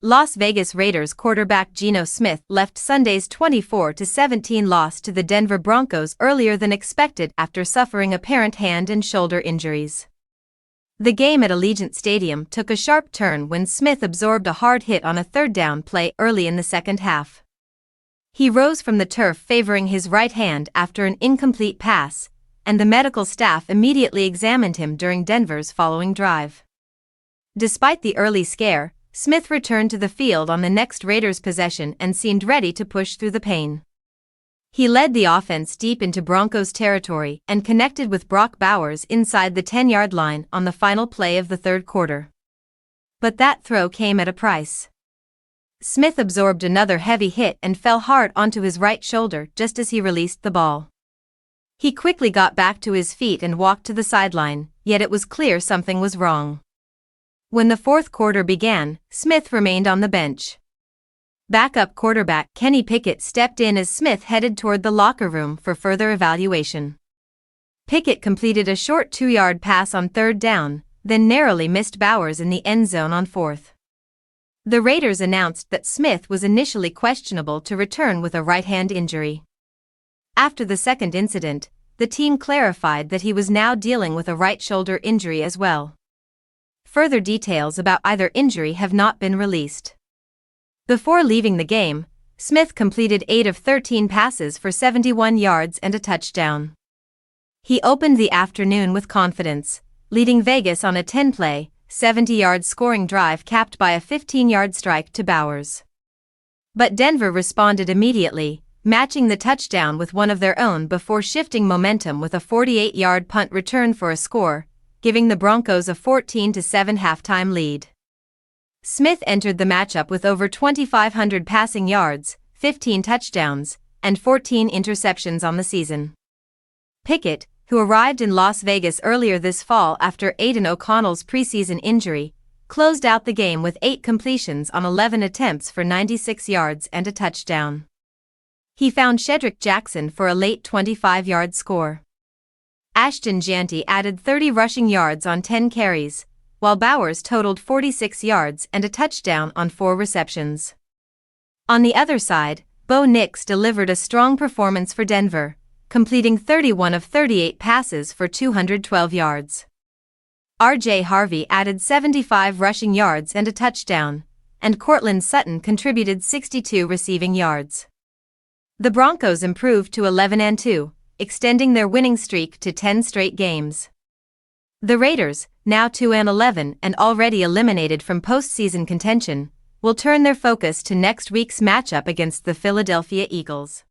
Las Vegas Raiders quarterback Geno Smith left Sunday's 24-17 loss to the Denver Broncos earlier than expected after suffering apparent hand and shoulder injuries. The game at Allegiant Stadium took a sharp turn when Smith absorbed a hard hit on a third down play early in the second half. He rose from the turf favoring his right hand after an incomplete pass, and the medical staff immediately examined him during Denver's following drive. Despite the early scare, Smith returned to the field on the next Raiders possession and seemed ready to push through the pain. He led the offense deep into Broncos territory and connected with Brock Bowers inside the 10-yard line on the final play of the third quarter. But that throw came at a price. Smith absorbed another heavy hit and fell hard onto his right shoulder just as he released the ball. He quickly got back to his feet and walked to the sideline, yet it was clear something was wrong. When the fourth quarter began, Smith remained on the bench. Backup quarterback Kenny Pickett stepped in as Smith headed toward the locker room for further evaluation. Pickett completed a short 2-yard pass on third down, then narrowly missed Bowers in the end zone on fourth. The Raiders announced that Smith was initially questionable to return with a right hand injury. After the second incident, the team clarified that he was now dealing with a right shoulder injury as well. Further details about either injury have not been released. Before leaving the game, Smith completed 8 of 13 passes for 71 yards and a touchdown. He opened the afternoon with confidence, leading Vegas on a 10-play, 70-yard scoring drive capped by a 15-yard strike to Bowers. But Denver responded immediately, matching the touchdown with one of their own before shifting momentum with a 48-yard punt return for a score, giving the Broncos a 14-7 halftime lead. Smith entered the matchup with over 2,500 passing yards, 15 touchdowns, and 14 interceptions on the season. Pickett, who arrived in Las Vegas earlier this fall after Aidan O'Connell's preseason injury, closed out the game with 8 completions on 11 attempts for 96 yards and a touchdown. He found Shedrick Jackson for a late 25-yard score. Ashton Jeanty added 30 rushing yards on 10 carries, while Bowers totaled 46 yards and a touchdown on 4 receptions. On the other side, Bo Nix delivered a strong performance for Denver, completing 31 of 38 passes for 212 yards. R.J. Harvey added 75 rushing yards and a touchdown, and Courtland Sutton contributed 62 receiving yards. The Broncos improved to 11-2, extending their winning streak to 10 straight games. The Raiders, now 2-11 and already eliminated from postseason contention, will turn their focus to next week's matchup against the Philadelphia Eagles.